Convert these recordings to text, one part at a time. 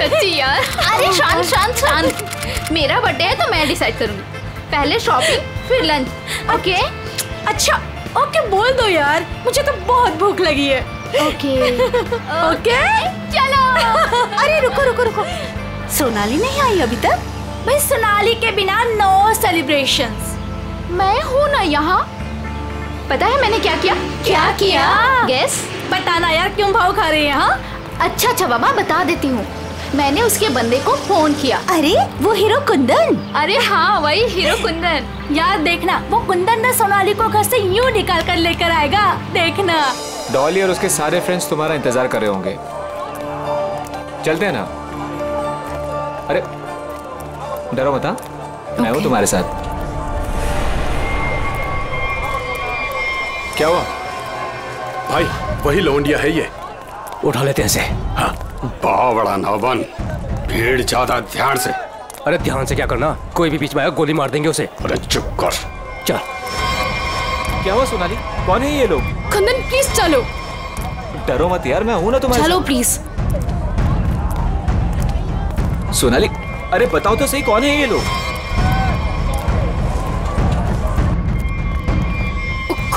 सच्ची यार। अरे शांत शांत शांत, मेरा बर्थडे है तो मैं डिसाइड करूंगी। पहले शॉपिंग फिर लंच, ओके? अच्छा ओके बोल दो यार, मुझे तो बहुत भूख लगी है। ओके ओके चलो। अरे रुको रुको रुको, सोनाली नहीं आई अभी तक? भाई सोनाली के बिना नो सेलिब्रेशंस। मैं हूँ ना यहाँ। पता है मैंने क्या किया? क्या किया? गेस। बताना यार, क्यों भाव खा रहे हैं? हाँ अच्छा अच्छा बाबा बता देती हूँ। मैंने उसके बंदे को फोन किया। अरे वो हीरो कुंदन? अरे हाँ वही हीरो कुंदन। यार देखना, वो कुंदन ना सोनाली को घर से यूं निकाल कर लेकर आएगा, देखना। डॉली और उसके सारे फ्रेंड्स तुम्हारा इंतजार कर रहे होंगे। चलते हैं ना? अरे डरो मत, मैं हूँ तुम्हारे साथ। क्या हुआ भाई? वही लौंडिया है ये, उठा लेते हैं इसे। हाँ बावड़ा ना बन, भीड़ ज्यादा, ध्यान से। अरे ध्यान से क्या करना, कोई भी बीच में आया गोली मार देंगे उसे। अरे चुप कर। चल। क्या हुआ सोनाली, कौन है ये लोग? कुंदन प्लीज चलो। डरो मत यार, मैं हूं ना तुम्हारे चलो साथ। प्लीज। सोनाली अरे बताओ तो सही, कौन है ये लोग?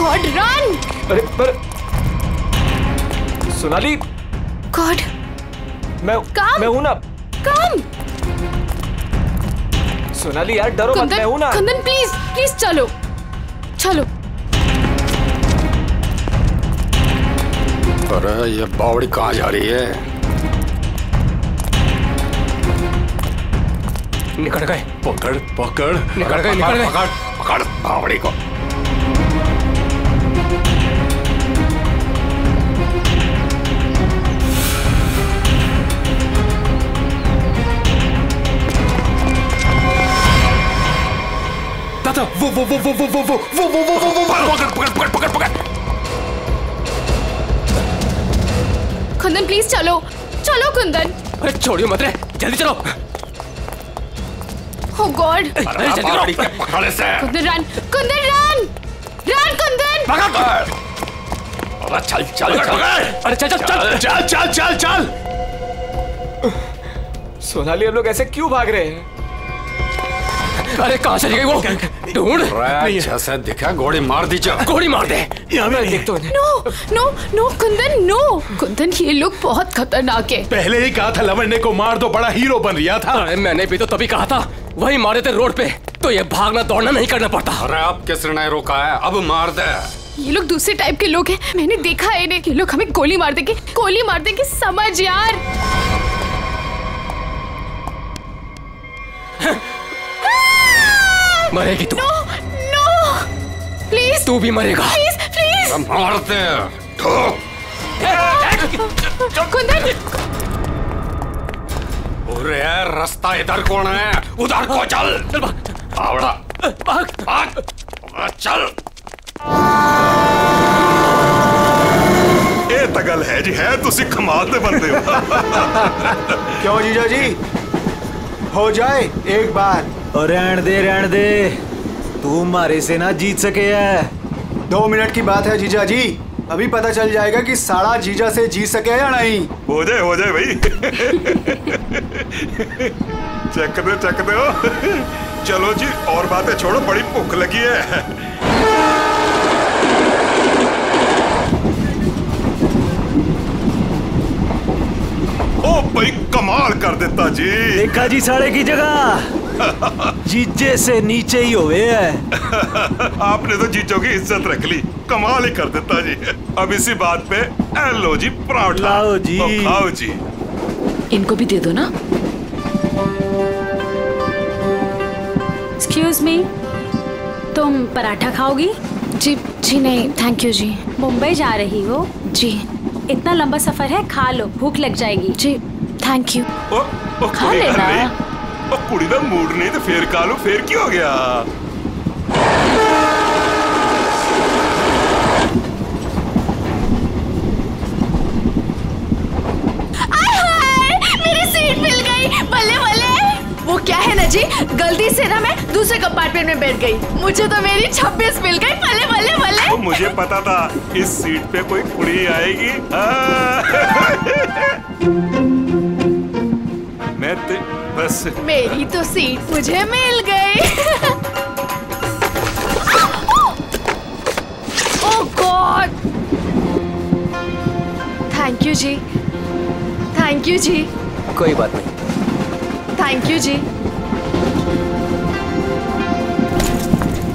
God run. अरे पर सोनाली। गॉड मैं हूं ना। कम। सोनाली यार डरो मत, मैं हूं ना। कुंदन प्लीज प्लीज चलो चलो। अरे ये बावड़ी कहाँ जा रही है? निकल गए। पकड़ पकड़, निकल गए, निकल गए। पकड़ पकड़ बावड़ी को। वो पकड़ पकड़। कुंदन प्लीज चलो चलो कुंदन। अरे छोड़ियो मत रे, जल्दी चलो। ओह गॉड। अरे जल्दी करो। पकड़ से। Kundan run, Kundan run, run Kundan. पकड़। अरे चल चल चल। अरे चल चल चल चल चल चल चल। सोनाली हम लोग ऐसे क्यों भाग रहे हैं? अरे कहाँ चली गई वो? ढूंढ। जैसे दिखा गोली मार दीजिए। गोली मार दे। देख तो no no no Kundan no. Kundan ये लोग बहुत खतरनाक है। पहले ही कहा था लवंडे को मार दो, बड़ा हीरो बन रहा था। अरे मैंने भी तो तभी कहा था, वही मारे थे रोड पे, तो ये भागना दौड़ना नहीं करना पड़ता। अरे अब किसने रोका है? अब मार दे। ये लोग दूसरे टाइप के लोग हैं, मैंने देखा है इन्हें। ये लोग हमें गोली मार देंगे, समझ यार। मरेगी तू। No no please. तू भी मरेगा। Please please. मार दे। कुंदन। अरे रास्ता इधर कौन है? उधर को चल। आवड़ा भाग। चल। ये तगल है जी, है तुसी कमाल दे बंदे हो। क्यों जीजा जी, हो जाए एक बार। और रहन दे, तू मारे से ना जीत सके है। 2 मिनट की बात है जीजा जी, अभी पता चल जाएगा कि साड़ा जीजा से जीत सके या नहीं। हो जाए भाई। चक दे हो। चलो जी और बातें छोड़ो, बड़ी भूख लगी है। ओ भाई कमाल कर देता जी। देखा जी साड़े की जगह जीजे से नीचे ही हुए है। आपने तो जीजो की इज्जत रख ली, कमाल ही कर देता जी। अब इसी बात पे लो जी पराठा। लाओ जी। तो खाओ जी। इनको भी दे दो ना। एक्सक्यूज मी, तुम पराठा खाओगी? जी जी नहीं थैंक यू जी। मुंबई जा रही हो? जी। इतना लंबा सफर है, खा लो, भूख लग जाएगी। जी थैंक यू। खा लेना। कुड़ी दा मूड नहीं तो फिर खा लो, फिर क्या हो गया? मेरी सीट मिल गई, बल्ले बल्ले। वो क्या है ना जी, गलती से ना मैं दूसरे कंपार्टमेंट में बैठ गई, मुझे तो मेरी 26 मिल गई। बल्ले बल्ले बल्ले। तो मुझे पता था इस सीट पे कोई कुड़ी आएगी। करते बस। मेरी तो सीट मुझे मिल गई। ओह गॉड, थैंक यू जी, थैंक यू जी। कोई बात नहीं। थैंक यू जी।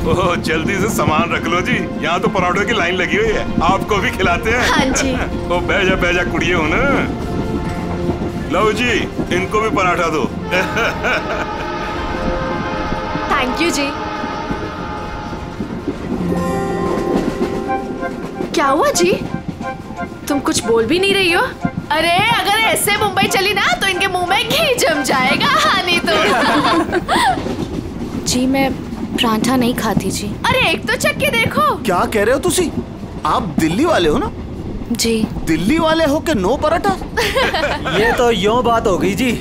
ओह जल्दी से सामान रख लो जी, यहाँ तो पराठों की लाइन लगी हुई है, आपको भी खिलाते हैं। हाँ जी। ओ बैजा बैजा कुड़िए हो ना। लो जी, इनको भी पराठा दो। थैंक यू जी। क्या हुआ जी, तुम कुछ बोल भी नहीं रही हो? अरे अगर ऐसे मुंबई चली ना तो इनके मुंह में घी जम जाएगा। हाँ नहीं तो। जी मैं परांठा नहीं खाती जी। अरे एक तो चख के देखो। क्या कह रहे हो तुसी? आप दिल्ली वाले हो ना? जी। दिल्ली वाले हो के नो पराठा? ये तो यूं बात हो गई जी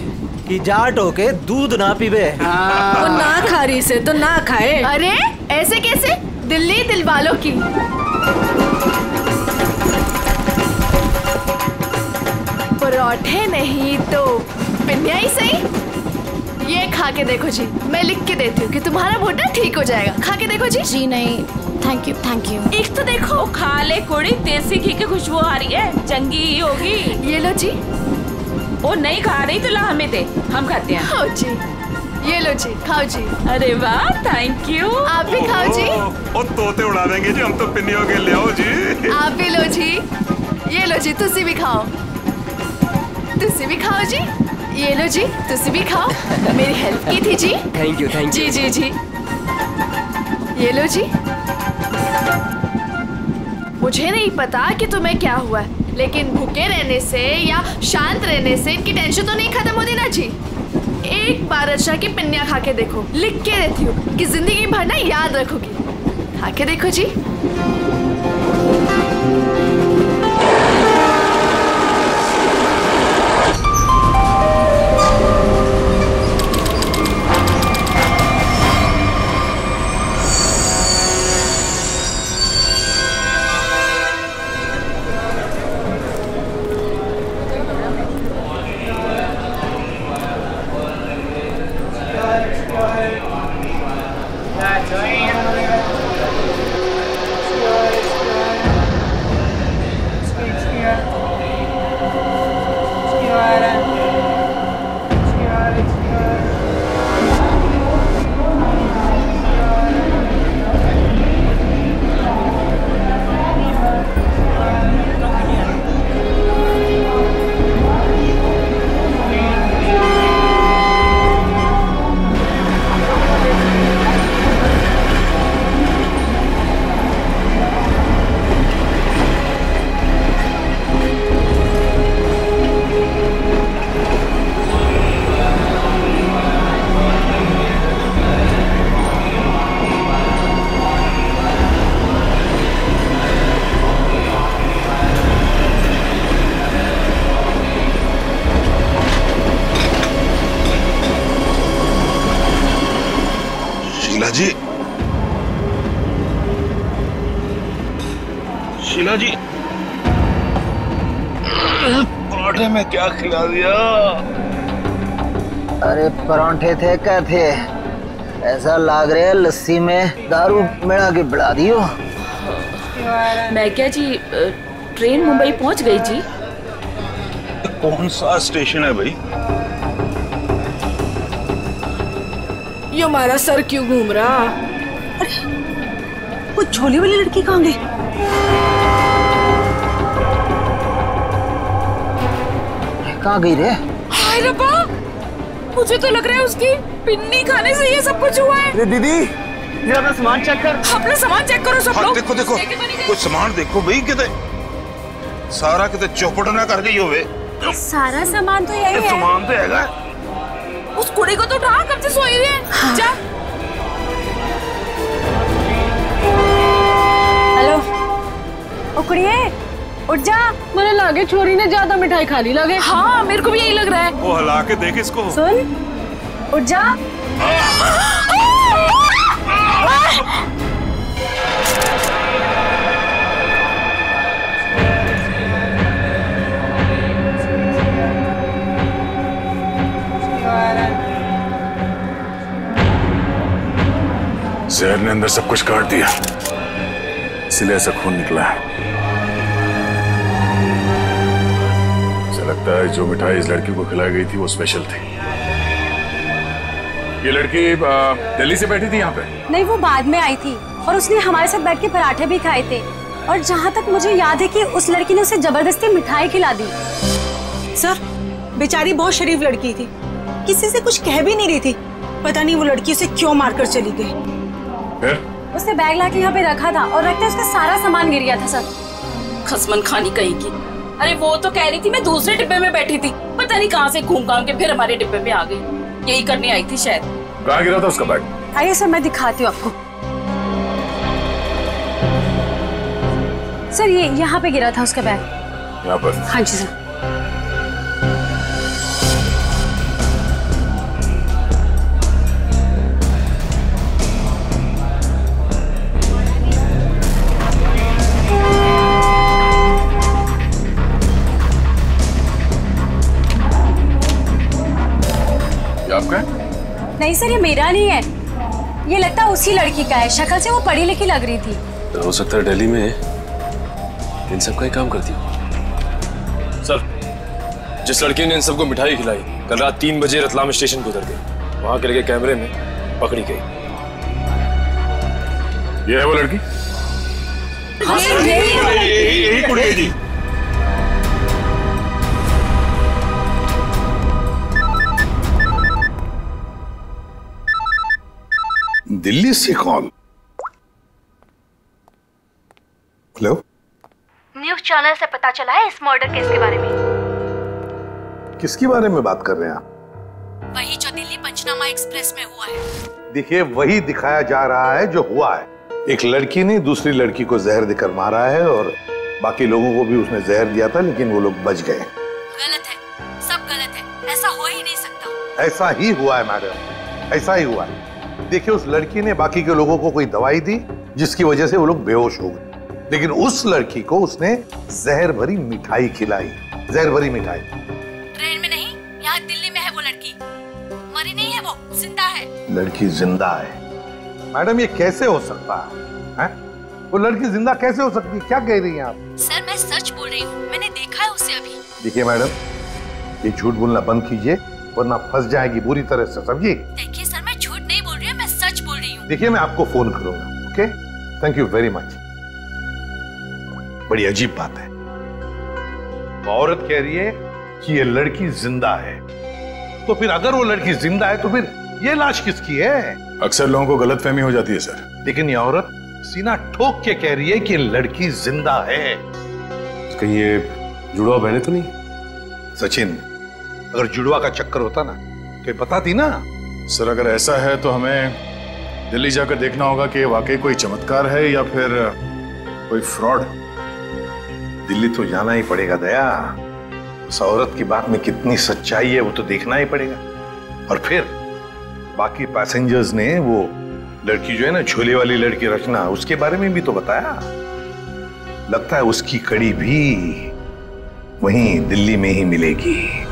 कि जाट हो के दूध ना पीवे। वो ना खा रही से तो ना खाए। अरे ऐसे कैसे? दिल्ली दिल वालों की। पराठे नहीं तो पिन्निया ही सही। ये खा के देखो जी, मैं लिख के देती हूँ कि तुम्हारा घुटना ठीक हो जाएगा। खा के देखो जी। जी नहीं, थैंक यू थैंक यू। एक तो देखो। खा ले कुड़ी, देसी घी की खुशबू आ रही है, चंगी ही होगी। ये लो जी। वो नहीं खा रही तो ला हमें दे, हम खाते हैं। खाओ जी, ये लो जी, खाओ जी। अरे वाह, थैंक यू। आप भी खाओ जी। ओ तोते उड़ा देंगे जी, हम तो पिन्नियों के ले आओ जी। आप भी लो जी, ये लो जी, तुसी भी खाओ। तुसी भी खाओ जी, ये लो जी, तुसी भी खाओ। मेरी हेल्प की थी जी। थैंक यू थैंक जी जी जी। ये लो जी। मुझे नहीं पता कि तुम्हें क्या हुआ है, लेकिन भूखे रहने से या शांत रहने से इनकी टेंशन तो नहीं खत्म होती ना जी। एक बार अच्छा की पिन्निया खा के देखो, लिख के देती हूँ कि जिंदगी भर ना याद रखोगी। खा के देखो जी। जी, शीला जी, पराठे में क्या खिला दिया? अरे परांठे थे क्या थे? ऐसा लाग रहा है लस्सी में दारू मिला के बढ़ा दियो। मैं क्या जी, ट्रेन मुंबई पहुंच गई जी। कौन सा स्टेशन है भाई? ये हमारा सर क्यों घूम रहा? वो झोले वाली लड़की कहाँ गई? कहाँ गई रे? हाय रब्बा, मुझे तो लग रहा है उसकी पिन्नी खाने से ये सब कुछ हुआ है। अरे दीदी, जरा अपना सामान चेक कर। अपना सामान चेक करो सब लोग। देखो देखो, कुछ सामान देखो भाई, किते सारा किते चौपट ना कर गई होवे। सारा सामान तो यही है। सामान तो हैगा। उस कुड़ी को तो उठा, कब से सोई हुई है। हाँ। जा। हेलो, ओ कुड़िए, उठ जा। मुझे लगे छोरी ने ज्यादा मिठाई खा ली लगे। हाँ मेरे को भी यही लग रहा है। वो हिला के देख इसको। सुन, उठ जा। जहर ने अंदर सब कुछ काट दिया, इसलिए ऐसा खून निकला है। मुझे लगता है जो मिठाई इस लड़की को खिलाई गई थी वो स्पेशल थी। ये लड़की दिल्ली से बैठी थी यहाँ पे? नहीं, वो बाद में आई थी और उसने हमारे साथ बैठ के पराठे भी खाए थे। और जहाँ तक मुझे याद है कि उस लड़की ने उसे जबरदस्ती मिठाई खिला दी। सर, बेचारी बहुत शरीफ लड़की थी, किसी से कुछ कह भी नहीं रही थी। पता नहीं वो लड़की उसे क्यों मारकर चली गई। फिर? उसने बैग लाके यहाँ पे रखा था और रखते उसका सारा सामान गिर गया था सर। खसमन खानी कहीं की। अरे वो तो कह रही थी मैं दूसरे डिब्बे में बैठी थी, पता नहीं कहाँ से घूम घाम के फिर हमारे डिब्बे में आ गई। यही करने आई थी शायद। कहाँ गिरा था उसका बैग? आइए सर, मैं दिखाती हूँ आपको। सर, ये यहाँ पे गिरा था उसका बैग। यहाँ पर? हाँ जी सर। ये आपका है? नहीं सर, ये मेरा नहीं है, ये लगता है उसी लड़की का है। शक्ल से वो पढ़ी लिखी लग रही थी। तो हो सकता है दिल्ली में इन सब का ही काम करती हो। सर, जिस लड़की ने इन सबको मिठाई खिलाई कल रात 3 बजे रतलाम स्टेशन को उतर गई, वहां के लगे कैमरे में पकड़ी गई। ये है वो लड़की? यही कुड़ी जी। दिल्ली से कॉल। हेलो, न्यूज चैनल से पता चला है इस मर्डर केस के बारे में। किसके बारे में बात कर रहे हैं आप? वही जो दिल्ली पंचनामा एक्सप्रेस में हुआ है। देखिए, वही दिखाया जा रहा है जो हुआ है। एक लड़की ने दूसरी लड़की को जहर देकर मारा है और बाकी लोगों को भी उसने जहर दिया था, लेकिन वो लोग बच गए। गलत है, सब गलत है, ऐसा हो ही नहीं सकता। ऐसा ही हुआ है मैडम, ऐसा ही हुआ है। देखिए, उस लड़की ने बाकी के लोगों को कोई दवाई दी जिसकी वजह से वो लोग बेहोश हो गए, लेकिन उस लड़की को उसने जहर भरी मिठाई खिलाई। जहर भरी मिठाई। ट्रेन में नहीं, यहाँ दिल्ली में है वो लड़की। मरी नहीं है, वो जिंदा है। लड़की जिंदा है? मैडम, ये कैसे हो सकता है? वो लड़की जिंदा कैसे हो सकती है? क्या कह रही हैं आप? सर, मैं सच बोल रही हूँ, मैंने देखा है उसे अभी। देखिए मैडम, ये झूठ बोलना बंद कीजिए वरना फंस जाएगी बुरी तरह से, समझिए? देखिए सर, मैं झूठ नहीं बोल रही हूँ, मैं सच बोल रही हूँ। देखिए, मैं आपको फोन करूंगा। Okay, thank you very much. बड़ी अजीब बात है, वो औरत कह रही है कि ये लड़की जिंदा है, तो फिर अगर वो लड़की जिंदा है तो फिर ये लाश किसकी है? अक्सर लोगों को गलतफहमी हो जाती है सर। लेकिन ये औरत सीना ठोक के कह रही है कि लड़की जिंदा है। कहीं ये जुड़वा बहने तो नहीं? सचिन, अगर जुड़वा का चक्कर होता ना तो ये बताती ना। सर, अगर ऐसा है तो हमें दिल्ली जाकर देखना होगा कि वाकई कोई चमत्कार है या फिर कोई फ्रॉड। दिल्ली तो जाना ही पड़ेगा दया। उस औरत की बात में कितनी सच्चाई है वो तो देखना ही पड़ेगा। और फिर बाकी पैसेंजर्स ने वो लड़की जो है ना, झोले वाली लड़की रचना, उसके बारे में भी तो बताया। लगता है उसकी कड़ी भी वहीं दिल्ली में ही मिलेगी।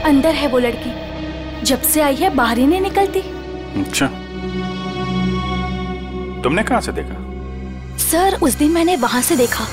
अंदर है वो लड़की, जब से आई है बाहर ही नहीं निकलती। अच्छा, तुमने कहां से देखा? सर, उस दिन मैंने वहां से देखा।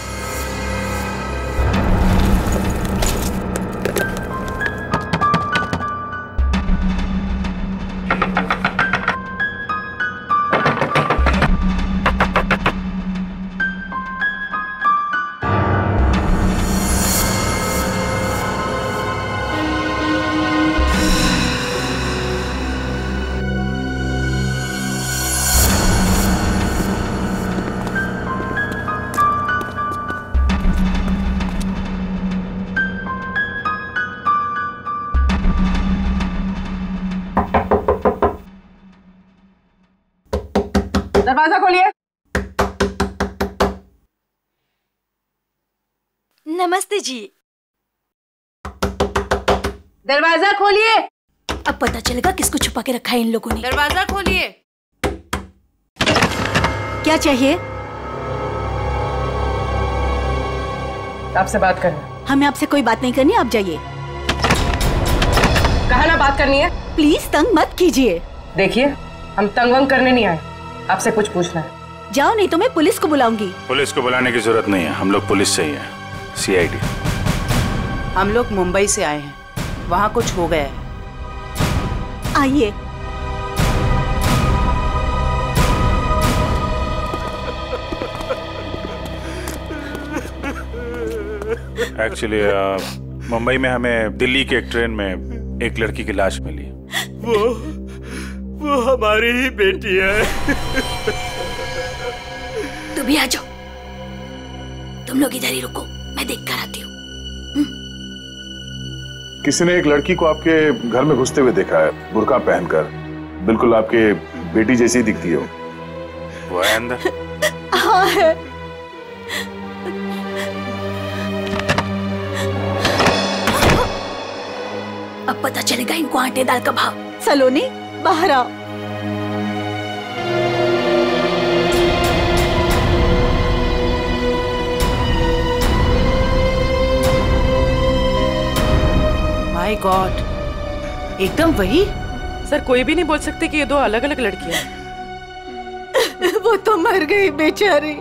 दरवाजा खोलिए। नमस्ते जी। दरवाजा खोलिए। अब पता चलेगा किसको छुपा के रखा है इन लोगों ने। दरवाजा खोलिए। क्या चाहिए? आपसे बात करना। हमें आपसे कोई बात नहीं करनी, आप जाइए। कहा ना बात करनी है। प्लीज तंग मत कीजिए। देखिए, हम तंग वंग करने नहीं आए, आपसे कुछ पूछना है। जाओ, नहीं तो मैं पुलिस को बुलाऊंगी। पुलिस को बुलाने की जरूरत नहीं है, हम लोग पुलिस से ही हैं, CID। हम लोग मुंबई से आए हैं, वहाँ कुछ हो गया है। आइए। एक्चुअली मुंबई में हमें दिल्ली के एक ट्रेन में एक लड़की की लाश मिली। वो हमारी ही बेटी है। तुम भी आ जाओ। तुम लोग इधर ही रुको, मैं देख कर आती हूँ। किसी ने एक लड़की को आपके घर में घुसते हुए देखा है, बुर्का पहनकर, बिल्कुल आपके बेटी जैसी दिखती है वो है अंदर। हाँ है। अब पता चलेगा इनको आटे दाल का भाव। सलोनी, बाहर आओ। माय गॉड, एकदम वही। सर, कोई भी नहीं बोल सकते कि ये दो अलग अलग लड़कियां हैं। वो तो मर गई बेचारी।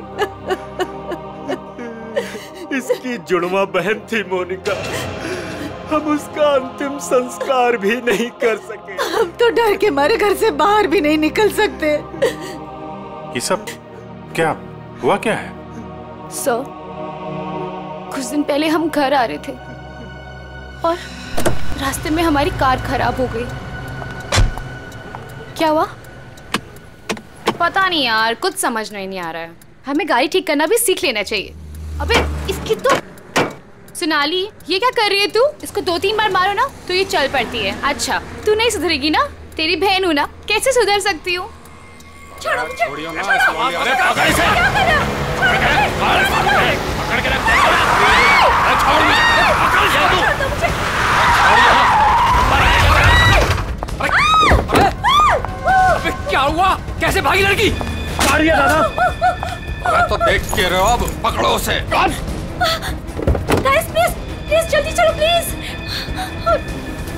इसकी जुड़वा बहन थी मोनिका। हम उसका अंतिम संस्कार भी नहीं कर सके। हम तो डर के मारे घर से बाहर भी नहीं निकल सकते। ये सब क्या हुआ, क्या है? सर, कुछ दिन पहले हम घर आ रहे थे और रास्ते में हमारी कार खराब हो गई। क्या हुआ? पता नहीं यार, कुछ समझ नहीं आ रहा है। हमें गाड़ी ठीक करना भी सीख लेना चाहिए। अबे इसकी तो सोनाली, ये क्या कर रही है तू? इसको 2-3 बार मारो ना तो ये चल पड़ती है। अच्छा, तू नहीं सुधरेगी ना? तेरी बहन हूँ ना, कैसे सुधर सकती हूँ? छोड़ो मुझे। क्या हुआ? कैसे भागी लड़की? मारिए दादा। मैं तो देख के रहो, अब पकड़ो उसे। गाइस प्लीज प्लीज जल्दी चलो प्लीज।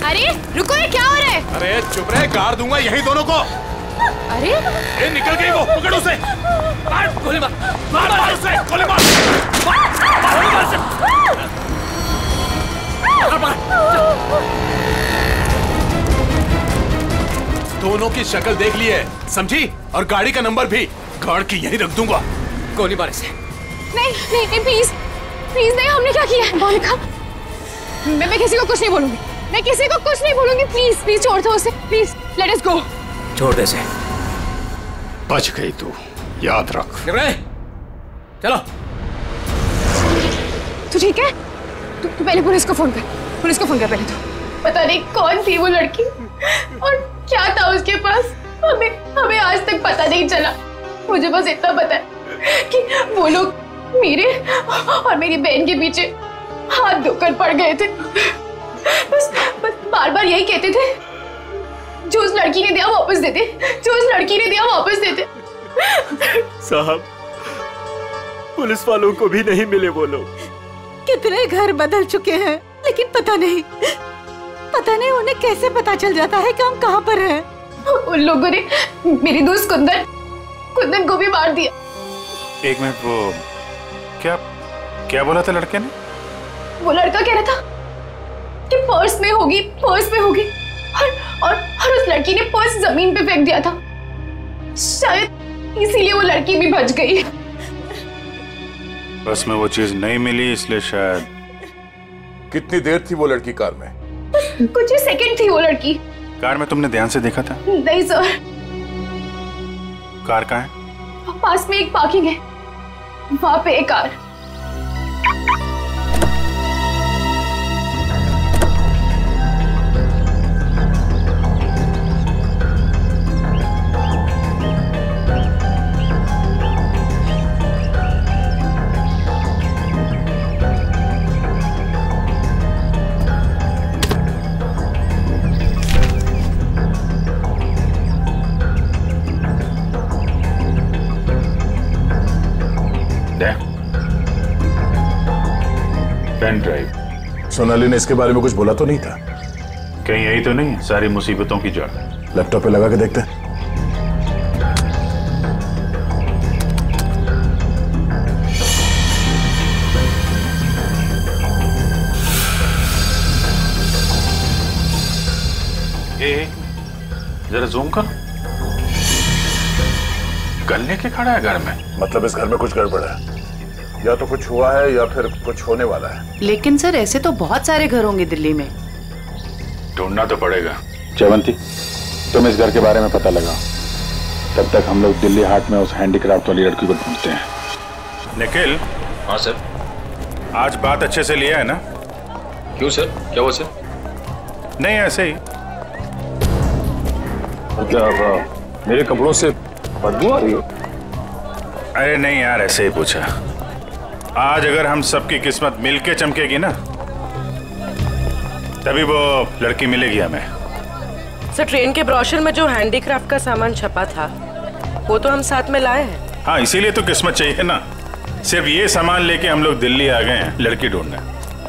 अरे रुको, ये क्या हो रहा है? अरे चुप रहे, गाड़ दूंगा यही दोनों को। अरे ये निकल गई वो, पकड़ उसे। मार गोली मार, मार मार उसे, गोली मार, गोली मार उसे। दोनों की शक्ल देख ली है, समझी? और गाड़ी का नंबर भी गाड़ के यहीं रख दूंगा। गोली मार इसे। नहीं नहीं नहीं, प्लीज प्लीज नहीं, हमने क्या किया है? मोनिका, मैं किसी को कुछ नहीं बोलूंगी, मैं किसी को कुछ नहीं बोलूंगी। प्लीज प्लीज छोड़ दो उसे, प्लीज लेट अस गो। छोड़ दे इसे। बच गई तू, याद रख। चलो। तू ठीक है? तू पहले पुलिस को फोन कर, पुलिस को फोन कर पहले। तो पता नहीं कौन थी वो लड़की और क्या था उसके पास, हमें आज तक पता नहीं चला। मुझे बस इतना पता है कि वो लोग मेरे और मेरी बहन के पीछे हाथ धोकर पड़ गए थे। बस बार बार यही कहते थे, जो उस लड़की ने दिया वापस देते, जो उस लड़की ने दिया वापस देते। साहब, पुलिस वालों को भी नहीं मिले वो लोग। कितने घर बदल चुके हैं, लेकिन पता नहीं उन्हें कैसे पता चल जाता है कि हम कहाँ पर हैं। उन लोगों ने मेरी दोस्त कुंदन को भी मार दिया। एक मिनट, वो क्या बोला था लड़के ने? वो लड़का कह रहा था कि पर्स में होगी और उस लड़की ने पर्स जमीन पे फेंक दिया था। शायद इसीलिए वो लड़की भी बच गई। बस में वो चीज नहीं मिली, इसलिए शायद। कितनी देर थी वो लड़की कार में? कुछ ही सेकंड थी वो लड़की। कार में तुमने ध्यान से देखा था? नहीं सर। कार कहाँ है? पास में एक पार्किंग है, वहां पे एक कार। Pen drive. सोनाली ने इसके बारे में कुछ बोला तो नहीं था? कहीं यही तो नहीं सारी मुसीबतों की जड़? लैपटॉप पे लगा के देखते हैं। जरा जूम कर। गन लेके खड़ा है घर में, मतलब इस घर में कुछ गड़बड़ है, या तो कुछ हुआ है या फिर कुछ होने वाला है। लेकिन सर ऐसे तो बहुत सारे घर होंगे दिल्ली में। ढूंढना तो पड़ेगा। जयवंती, तुम इस घर के बारे में पता लगाओ, तब तक हम लोग दिल्ली हाट में उस हैंडीक्राफ्ट वाली लड़की को ढूंढते हैं। निखिल। हाँ सर। आज बात अच्छे से लिया है ना? क्यों सर, क्या हुआ सर? नहीं ऐसे ही। क्या मेरे कपड़ों से बदबू आ रही है? अरे नहीं यार, ऐसे ही पूछा। आज अगर हम सबकी किस्मत मिलके चमकेगी ना, तभी वो लड़की मिलेगी हमें। सर ट्रेन के ब्रोशर में जो हैंडीक्राफ्ट का सामान छपा था वो तो हम साथ में लाए हैं। हाँ, इसीलिए तो किस्मत चाहिए ना। सिर्फ ये सामान लेके हम लोग दिल्ली आ गए हैं लड़की ढूंढने।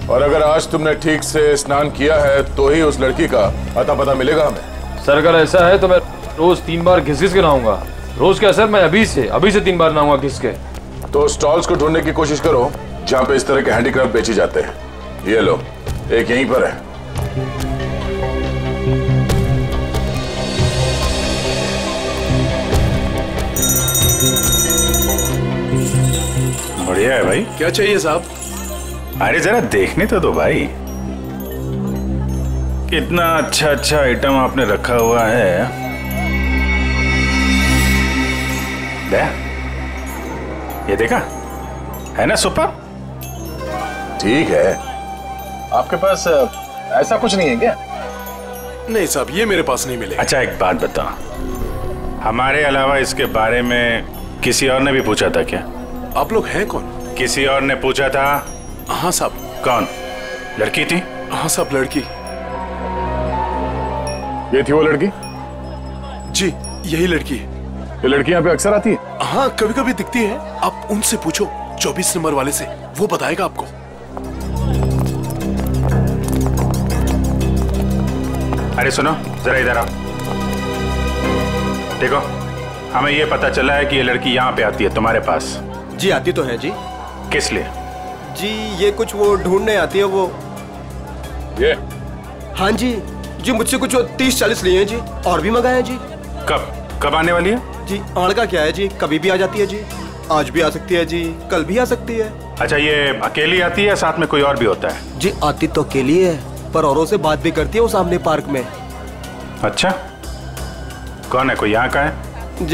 और अगर आज तुमने ठीक से स्नान किया है तो ही उस लड़की का अता पता मिलेगा हमें। सर अगर ऐसा है तो मैं रोज 3 बार घिस घिस के नहाऊंगा। रोज क्या सर, मैं अभी से 3 बार नहाऊंगा घिस के। तो स्टॉल्स को ढूंढने की कोशिश करो जहाँ पे इस तरह के हैंडीक्राफ्ट बेचे जाते हैं। ये लो, एक यहीं पर है। बढ़िया है भाई। क्या चाहिए साहब? अरे जरा देखने तो दो भाई, कितना अच्छा अच्छा आइटम आपने रखा हुआ है। दे, ये देखा है ना सुपर? ठीक है। आपके पास ऐसा कुछ नहीं है क्या? नहीं साहब, ये मेरे पास नहीं मिलेगा। अच्छा एक बात बताओ, हमारे अलावा इसके बारे में किसी और ने भी पूछा था क्या? आप लोग हैं कौन? किसी और ने पूछा था? हाँ साहब। कौन? लड़की थी? हाँ साहब, लड़की। ये थी वो लड़की? जी यही लड़की है। ये लड़की यहाँ पे अक्सर आती है? हाँ कभी कभी दिखती है। आप उनसे पूछो 24 नंबर वाले से, वो बताएगा आपको। अरे सुनो जरा इधर आओ। देखो, हमें ये पता चला है कि ये लड़की यहाँ पे आती है तुम्हारे पास। जी आती तो है जी। किस लिए? जी ये कुछ वो ढूंढने आती है वो। ये? हाँ जी मुझसे कुछ 30-40 लिए हैं जी, और भी मंगाए हैं जी। कब आने वाली है? जी आड़ का क्या है जी, कभी भी आ जाती है जी। आज भी आ सकती है जी, कल भी आ सकती है। अच्छा ये अकेली आती है या साथ में कोई और भी होता है? जी आती तो अकेली है, पर औरों से बात भी करती है वो सामने पार्क में। अच्छा कौन है, कोई यहाँ का है?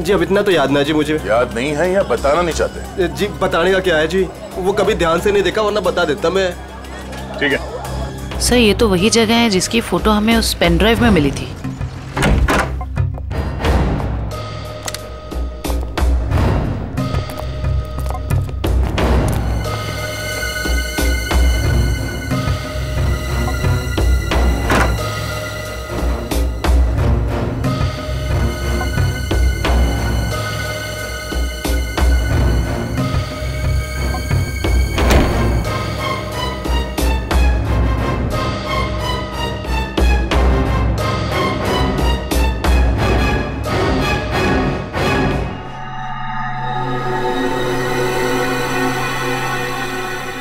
जी अब इतना तो याद ना जी मुझे। याद नहीं है या बताना नहीं चाहते? जी बताने का क्या है जी, वो कभी ध्यान से नहीं देखा, वरना बता देता मैं। ठीक है सर, ये तो वही जगह है जिसकी फोटो हमें उस पेन ड्राइव में मिली थी।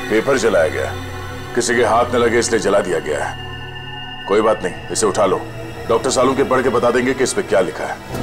पेपर जलाया गया, किसी के हाथ न लगे इसलिए जला दिया गया है। कोई बात नहीं, इसे उठा लो। डॉक्टर सालू के पढ़ के बता देंगे कि इस पे क्या लिखा है।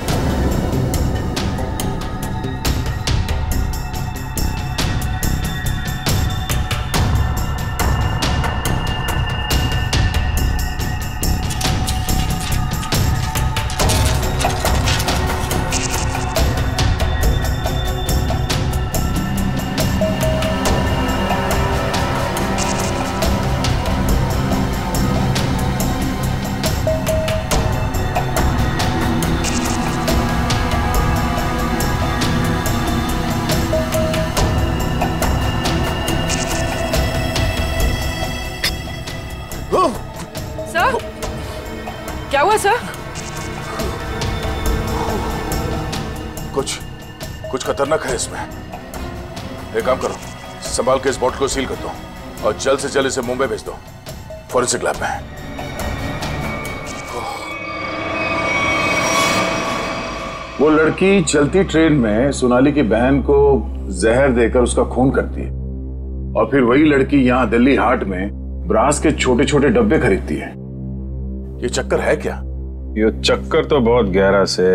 सर क्या हुआ सर? कुछ खतरनाक है इसमें। एक काम करो, संभाल के इस बॉटल को सील कर दो और जल्द से जल्द इसे मुंबई भेज दो फॉरेंसिक लैब में। वो लड़की चलती ट्रेन में सोनाली की बहन को जहर देकर उसका खून करती है और फिर वही लड़की यहाँ दिल्ली हाट में ब्रास के छोटे छोटे डब्बे खरीदती है। ये चक्कर है क्या? ये चक्कर तो बहुत गहरा से।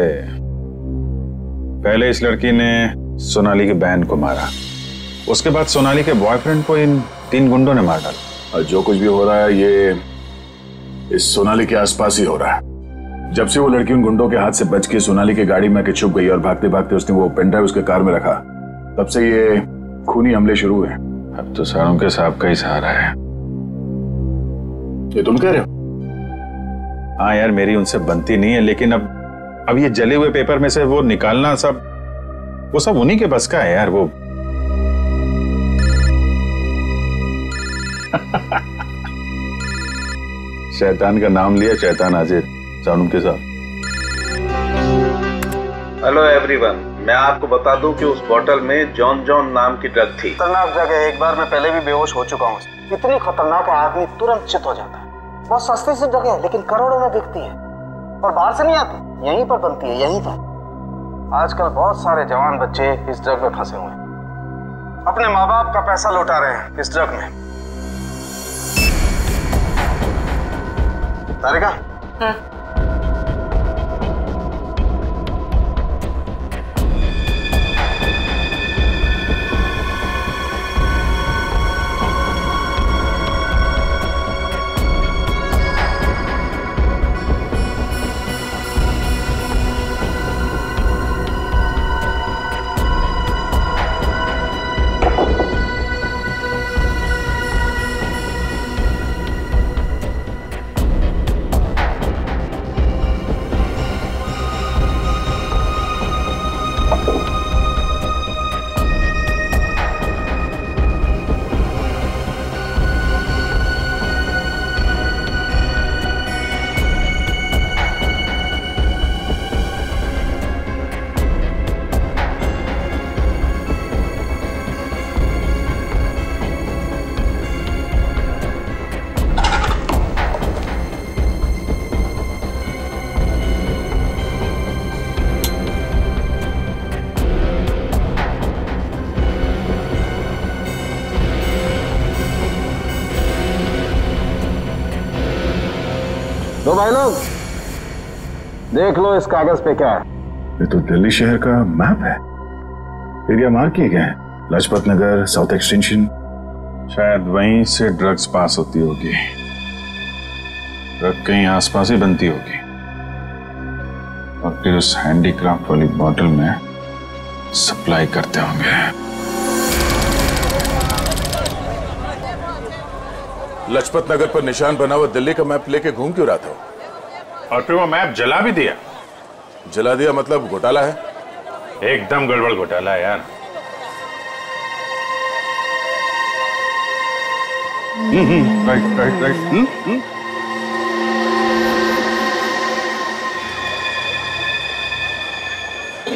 पहले इस लड़की ने सोनाली की बहन को मारा, उसके बाद सोनाली के बॉयफ्रेंड को इन 3 गुंडों ने मार डाला। और जो कुछ भी हो रहा है ये इस सोनाली के आसपास ही हो रहा है। जब से वो लड़की उन गुंडों के हाथ से बच के सोनाली की गाड़ी में आके छुप गई और भागते भागते उसने वो पेन ड्राइव उसके कार में रखा, तब से ये खूनी हमले शुरू हुए। अब तो सारों के सांप का ही सहारा है। ये तुम कह रहे हो? हाँ यार, मेरी उनसे बनती नहीं है, लेकिन अब ये जले हुए पेपर में से वो निकालना वो सब उन्हीं के बस का है यार। वो शैतान का नाम लिया, शैतान हाजिर। सानुम के साथ। हेलो एवरीवन, मैं आपको बता दूं कि उस बोतल में जॉन जॉन नाम की ड्रग थी। खतरनाक जगह, एक बार मैं पहले भी बेहोश हो चुका हूँ। इतनी खतरनाक है आदमी तुरंत चित हो जाता है। बहुत सस्ती सी जगह है लेकिन करोड़ों में बिकती है और बाहर से नहीं आती, यहीं पर बनती है, यहीं पर। आजकल बहुत सारे जवान बच्चे इस ड्रग में फंसे हुए हैं, अपने माँ बाप का पैसा लौटा रहे हैं इस ड्रग में। तारिका? तो भाई लोग देख लो इस कागज पे क्या है। ये तो दिल्ली शहर का मैप है। एरिया मार्क किए गए हैं, लाजपत नगर, साउथ एक्सटेंशन। शायद वहीं से ड्रग्स पास होती होगी। ड्रग कहीं आसपास ही बनती होगी और फिर उस हैंडीक्राफ्ट वाली बॉटल में सप्लाई करते होंगे। लाजपत नगर पर निशान बना हुआ दिल्ली का मैप लेके घूम क्यों रहा था? और फिर वो मैप जला भी दिया। जला दिया मतलब घोटाला है? एकदम गड़बड़ घोटाला है यार। Right right right.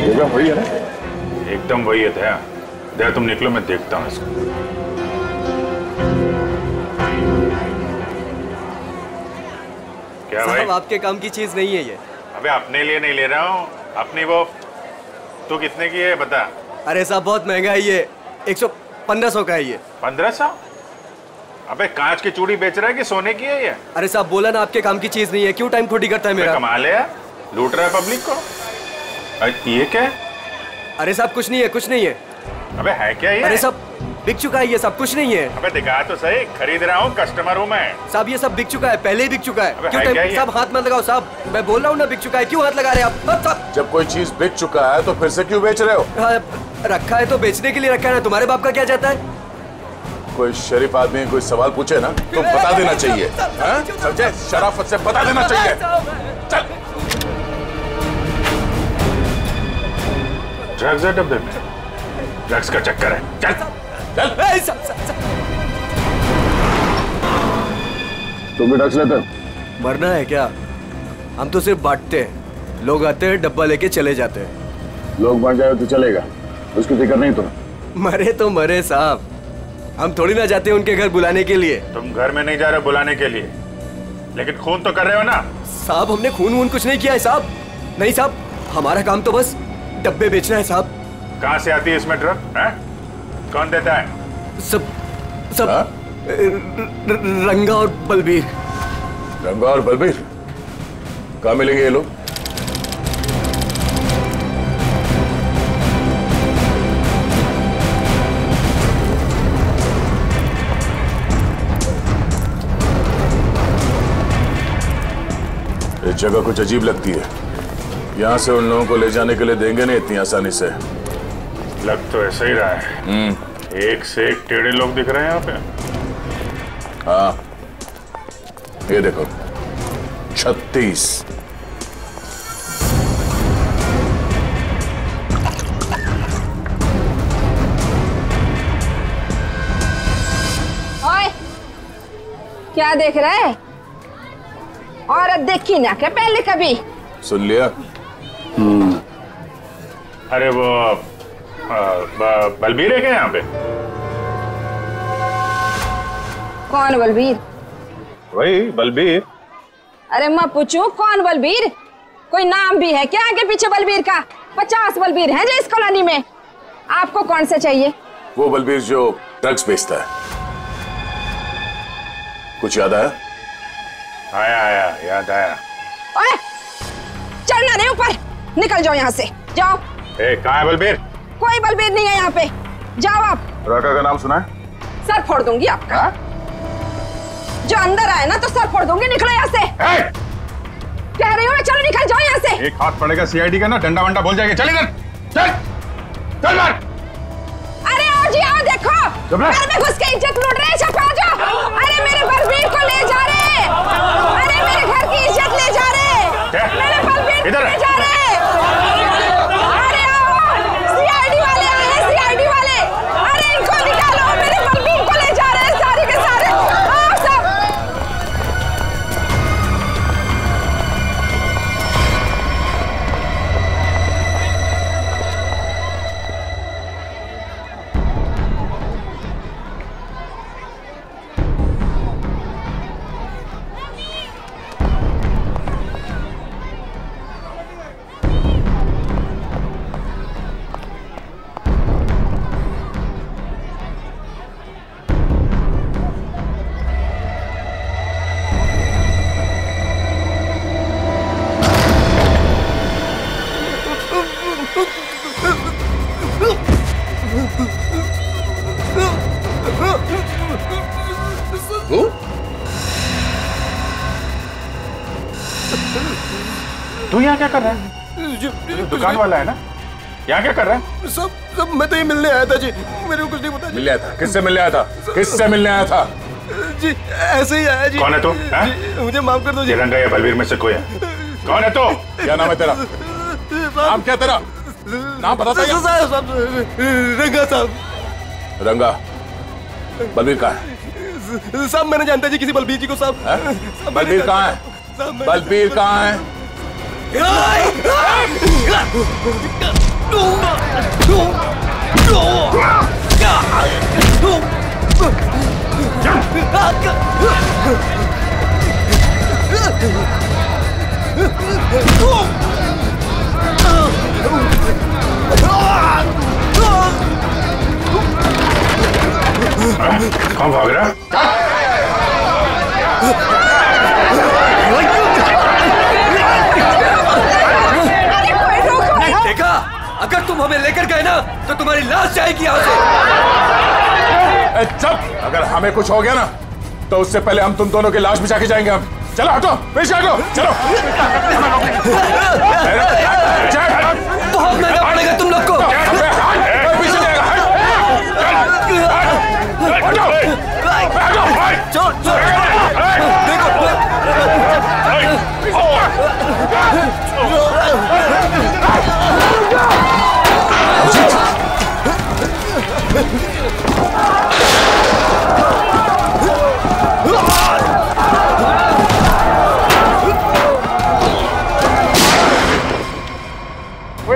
जगह वही है ना? एकदम वही है। दया तुम निकलो, मैं देखता हूँ इसको। क्या भाई? साहब आपके काम की चीज नहीं है ये। अबे अपने लिए नहीं ले रहा हूँ, अपनी वो। तू कितने की है बता? अरे साहब बहुत महंगा है ये, 1500 का है ये। 1500? अबे कांच की चूड़ी बेच रहा है कि सोने की है ये? अरे साहब बोला ना आपके काम की चीज नहीं है, क्यों टाइम खोटी करता है मेरा? कमाल है, लूट रहा है पब्लिक को। ये क्या है? अरे साहब कुछ नहीं है, कुछ नहीं है। अबे है क्या ये? अरे साहब बिक चुका है ये सब, कुछ नहीं है। अबे दिखा तो सही, खरीद रहा हूँ, कस्टमर हूँ मैं। साहब ये सब बिक चुका है, पहले ही बिक चुका है। क्यों है साहब हाथ मत लगाओ साहब, मैं बोल रहा हूँ ना बिक चुका है, क्यों हाथ लगा रहे हैं आप? जब कोई चीज बिक चुका है तो फिर से क्यों बेच रहे हो? रखा है तो बेचने के लिए रखा है ना, तुम्हारे बाप का क्या जाता है? कोई शरीफ आदमी कोई सवाल पूछे ना तो बता देना चाहिए, समझे? शराफत से बता देना चाहिए। चल ड्रग्स है डब्बे में, ड्रग्स का चक्कर है। चल चल। तुम भी ड्रग्स लेते हो? मरना है क्या? हम तो सिर्फ बांटते हैं, लोग आते हैं डब्बा लेके चले जाते हैं। लोग बढ़ जाए तो चलेगा, उसकी फिक्र नहीं तुम्हें? मरे तो मरे साहब, हम थोड़ी ना जाते उनके घर बुलाने के लिए। तुम घर में नहीं जा रहे बुलाने के लिए, लेकिन खून तो कर रहे हो ना? साहब हमने खून वून कुछ नहीं किया है साहब। नहीं साहब, हमारा काम तो बस डब्बे बेचना है साहब। कहाँ से आती है इसमें ड्रग? कौन देता है? सब रंगा और बलबीर। रंगा और बलबीर? कहाँ मिलेंगे ये लोग? ये जगह कुछ अजीब लगती है। यहाँ से उन लोगों को ले जाने के लिए देंगे नहीं इतनी आसानी से। लग तो ऐसा ही रहा है। एक से एक टेढ़े लोग दिख रहे हैं यहाँ पे। हाँ, ये देखो 36। ओए, क्या देख रहे हैं? औरत देखी ना क्या पहले कभी? सुन लिया? अरे वो बलबीर है क्या यहाँ पे? कौन बलबीर? वही बलबीर। अरे मैं पूछूं कौन बलबीर? कोई नाम भी है क्या आगे पीछे बलबीर का? 50 बलबीर हैं जो इस कॉलोनी में। आपको कौन सा चाहिए? वो बलबीर जो ड्रग्स बेचता है। कुछ याद आया? आया याद आया। ओए, चलना नहीं ऊपर, निकल जाओ यहाँ से, जाओ। कहाँ है बलबीर? कोई बलबीर नहीं है यहाँ पे, जाओ आप। राका का नाम सुना है? सर फोड़ दूंगी आपका। जो अंदर आए ना तो सर फोड़ दूंगी, निकलो यहाँ से। कह रही हूँ मैं, चलो निकल जाओ यहाँ से। एक हाथ पड़ेगा सीआईडी का ना, डंडा वंडा बोल जाएगा। चल इधर, चल चल मार। अरे आओ जी आओ, देखो घर में घुस के इज्जत लूट रहे, छपा जाओ। अरे मेरे बलबीर को ले जा रहे, अरे मेरे घर की इज्जत ले जा रहे, मेरे बलबीर को ले जा रहे। अरे आओ, सीआईडी वाले आए, सीआईडी वाले। अरे इनको निकालो, मेरे बलबीर को ले जा रहे हैं सारे के सारे। आओ सब। तू यहाँ क्या कर रहा है? दुकान वाला है ना? यहाँ क्या कर रहा है? सब मैं तो ये मिलने आया था जी, मेरे को कुछ नहीं पता। मिलने आया था? किससे मिलने आया था? किससे मिलने आया था? जी ऐसे ही आया जी। कौन है तू? मुझे माफ कर दो जी। रंगा या बलबीर में से कोई है? कौन है तू? क्या नाम है तेरा? नाम क्या तेरा? नाम पता था? रंगा साहब। रंगा, बलबीर कहाँ है? साहब मैंने जानता जी किसी बलबीर जी को साहब। बलबीर कहाँ है? बलबीर कहाँ है? कौन भाग रहा है? देखा, अगर तुम हमें लेकर गए ना तो तुम्हारी लाश जाएगी यहाँ से। चुप! अगर हमें कुछ हो गया ना तो उससे पहले हम तुम दोनों की लाश बिछा के जाएंगे। हम चलो, हटो, पीछे हटो, चलो। बहुत महंगा पड़ेगा तुम लोग को।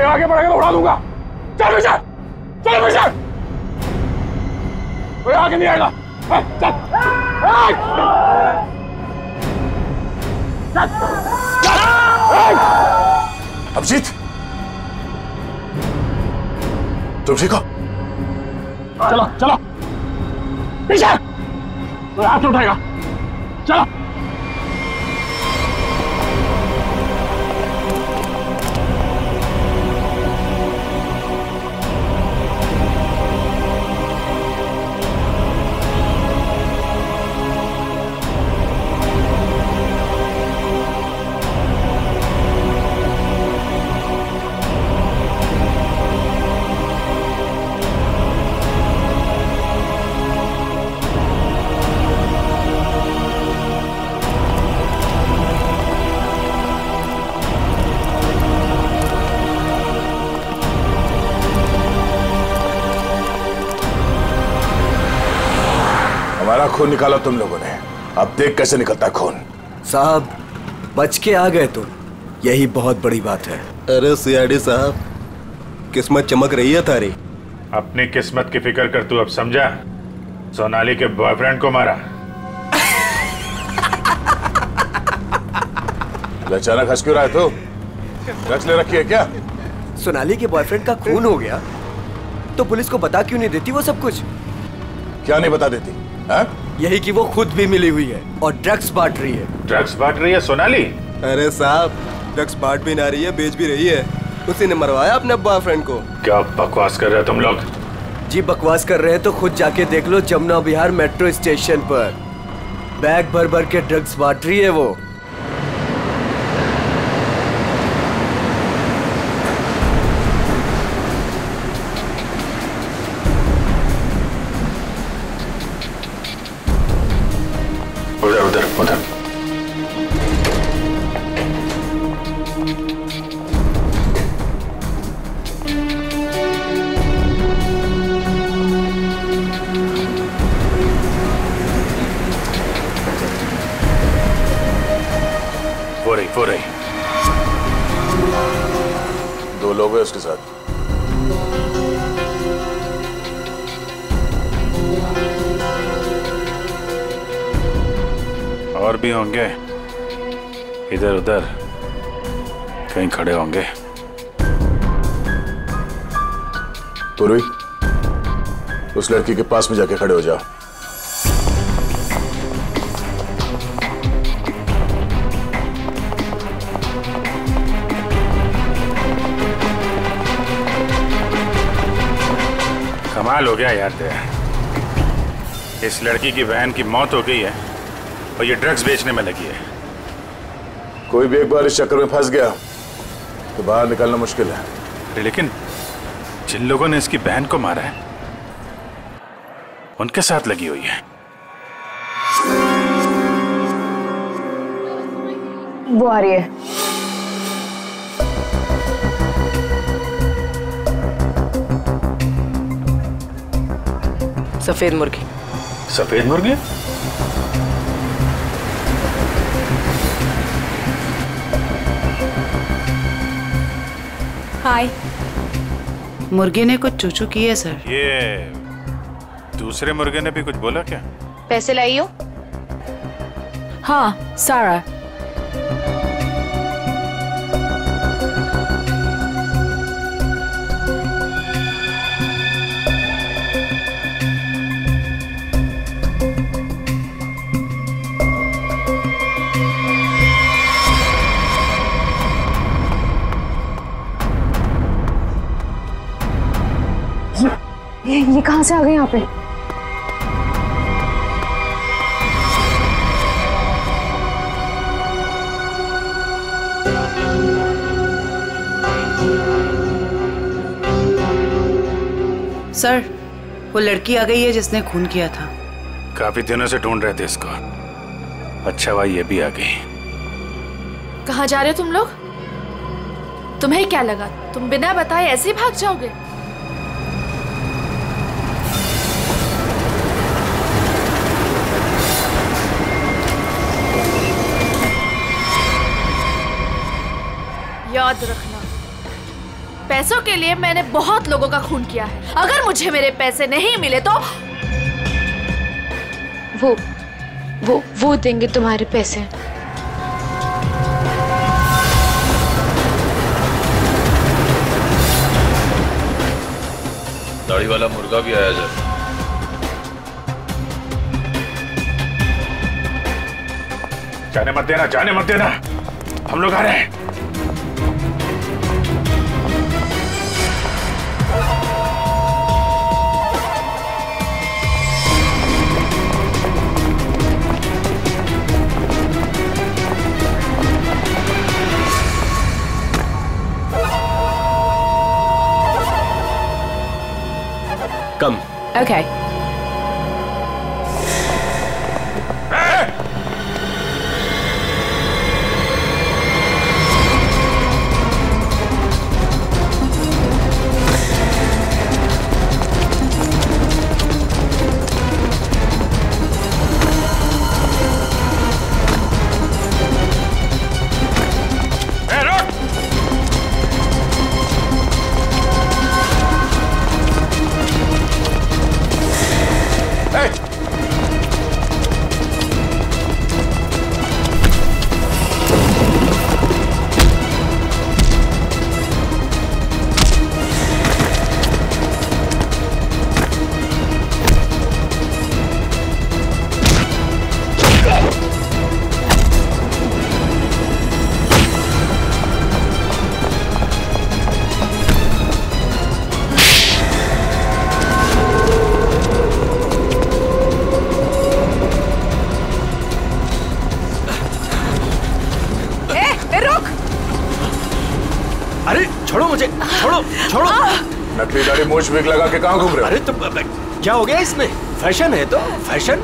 आगे बढ़ेगा तो उड़ा दूंगा। चल पीछे, चल पीछे। कोई आगे नहीं आएगा। अभिजीत, तुम ठीक हो? चलो चलो पीछे, कोई हाथ उठाएगा। चलो। हमारा खून निकाला तुम लोगों ने, अब देख कैसे निकलता है खून। साहब बच के आ गए तुम, यही बहुत बड़ी बात है। अरे सीआईडी साहब, किस्मत चमक रही है तारी। अपनी किस्मत की फिक्र कर, तू अब समझा? सोनाली के बॉयफ्रेंड को मारा। अचानक हंस क्यों रहा है तू? ड्रग्स ले रखी है क्या? सोनाली के बॉयफ्रेंड का खून हो गया तो पुलिस को बता क्यों नहीं देती वो सब कुछ? क्या नहीं बता देती? यही कि वो खुद भी मिली हुई है और ड्रग्स बांट रही है। ड्रग्स बांट रही है सोनाली? अरे साहब, ड्रग्स बांट भी ना रही है, बेच भी रही है। उसी ने मरवाया अपने बॉयफ्रेंड को। क्या बकवास कर रहे हो तुम लोग? जी बकवास कर रहे हैं तो खुद जाके देख लो, जमुना विहार मेट्रो स्टेशन पर बैग भर भर के ड्रग्स बांट रही है वो। उधर उधर उधर। वो रही। 2 लोग हैं उसके साथ। और भी होंगे, इधर उधर कहीं खड़े होंगे। पूर्वी, उस लड़की के पास में जाके खड़े हो जाओ। कमाल हो गया यार तेरा। इस लड़की की बहन की मौत हो गई है और ये ड्रग्स बेचने में लगी है। कोई भी एक बार इस चक्कर में फंस गया तो बाहर निकलना मुश्किल है। लेकिन जिन लोगों ने इसकी बहन को मारा है उनके साथ लगी हुई है। वो आ रही है। सफेद मुर्गी। सफेद मुर्गी? हाय। मुर्गे ने कुछ चूचू की है सर। ये दूसरे मुर्गे ने भी कुछ बोला क्या? पैसे लाई हो? हाँ, सारा। ये कहां से आ गए यहाँ पे? सर, वो लड़की आ गई है जिसने खून किया था। काफी दिनों से ढूंढ रहे थे इसको। अच्छा हुआ ये भी आ गई। कहाँ जा रहे हो तुम लोग? तुम्हें क्या लगा तुम बिना बताए ऐसे ही भाग जाओगे? याद रखना, पैसों के लिए मैंने बहुत लोगों का खून किया है। अगर मुझे मेरे पैसे नहीं मिले तो वो देंगे तुम्हारे पैसे। दाढ़ी वाला मुर्गा भी आया जब। जाने मत देना, जाने मत देना, हम लोग आ रहे हैं। कम। Okay. छोड़ो। नकली दाढ़ी मूंछ विग लगा के कहाँ घूम रहे हो? अरे तो क्या हो गया इसमें? फैशन है तो फैशन।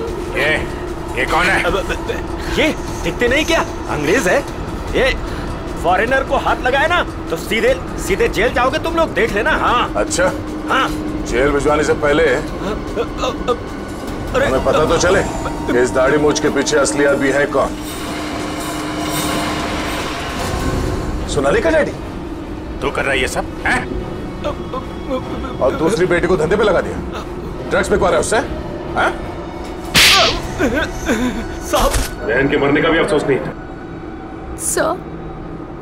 ये कौन है? ये दिखते नहीं क्या? अंग्रेज है ये। फॉरेनर को हाथ लगाए ना तो सीधे सीधे जेल जाओगे तुम लोग, देख लेना। हाँ अच्छा, हाँ। जेल भिजवाने से पहले हमें पता तो चले कि इस दाढ़ी मूंछ के पीछे असली आदमी है कौन। सोनाली का डैडी तू कर रहा है ये सब हैं? और दूसरी बेटी को धंधे पे लगा दिया, ड्रग्स बिकवा रहा है उससे हैं? साहब, बहन के मरने का भी अफसोस नहीं था। सर,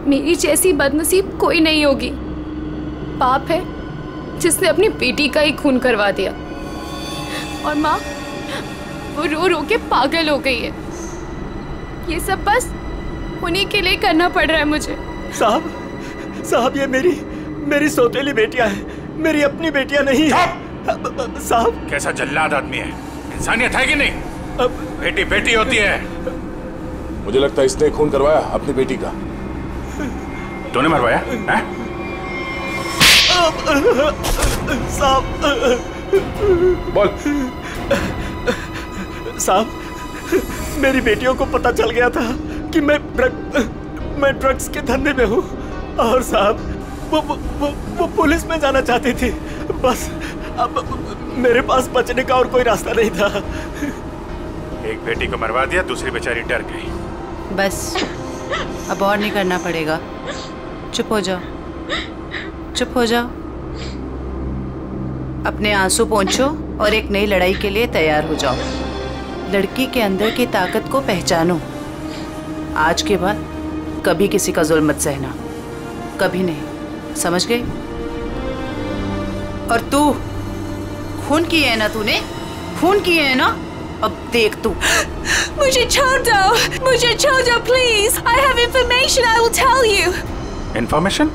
मेरी जैसी बदनसीब कोई नहीं होगी। पाप है जिसने अपनी बेटी का ही खून करवा दिया, और माँ वो रो रो के पागल हो गई है। ये सब बस उन्हीं के लिए करना पड़ रहा है मुझे। साहब ये मेरी सौतेली बेटियां हैं, मेरी अपनी बेटियां नहीं है। साहब कैसा जल्लाद आदमी है, इंसानियत है कि नहीं? बेटी बेटी होती है। मुझे लगता है इसने खून करवाया अपनी बेटी का। तूने मरवाया हैं? साहब बोल। साहब, मेरी बेटियों को पता चल गया था कि मैं ड्रग्स के धंधे में हूँ, और साहब वो पुलिस में जाना चाहती थी। बस अब मेरे पास बचने का और कोई रास्ता नहीं था। एक बेटी को मरवा दिया, दूसरी बेचारी डर गई। बस अब और नहीं करना पड़ेगा। चुप हो जाओ, चुप हो जाओ। अपने आंसू पोंछो और एक नई लड़ाई के लिए तैयार हो जाओ। लड़की के अंदर की ताकत को पहचानो। आज के बाद कभी किसी का जुल्म मत सहना, कभी नहीं, समझ गई? और तू खून की है ना, तूने खून की है ना, अब देख तू। मुझे छोड़ दो please. I have information, I will tell you. Information?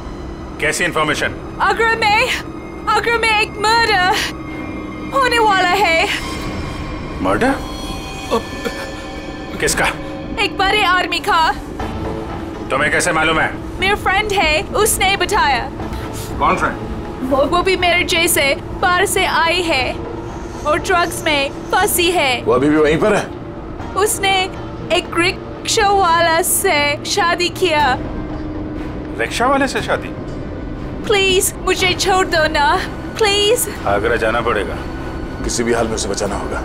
कैसी information? आगरा में एक मर्डर होने वाला है। मर्डर? किसका? एक बड़े आदमी का। तुम्हें कैसे मालूम है? मेरा फ्रेंड है, उसने बताया। कौन फ्रेंड? वो भी मेरे जैसे बाहर से आई है और ड्रग्स में फंसी है। वो अभी भी वहीं पर है? उसने एक रिक्शा वाला से शादी किया। रिक्शा वाले से शादी? प्लीज मुझे छोड़ दो ना, प्लीज। आगरा जाना पड़ेगा, किसी भी हाल में उसे बचाना होगा।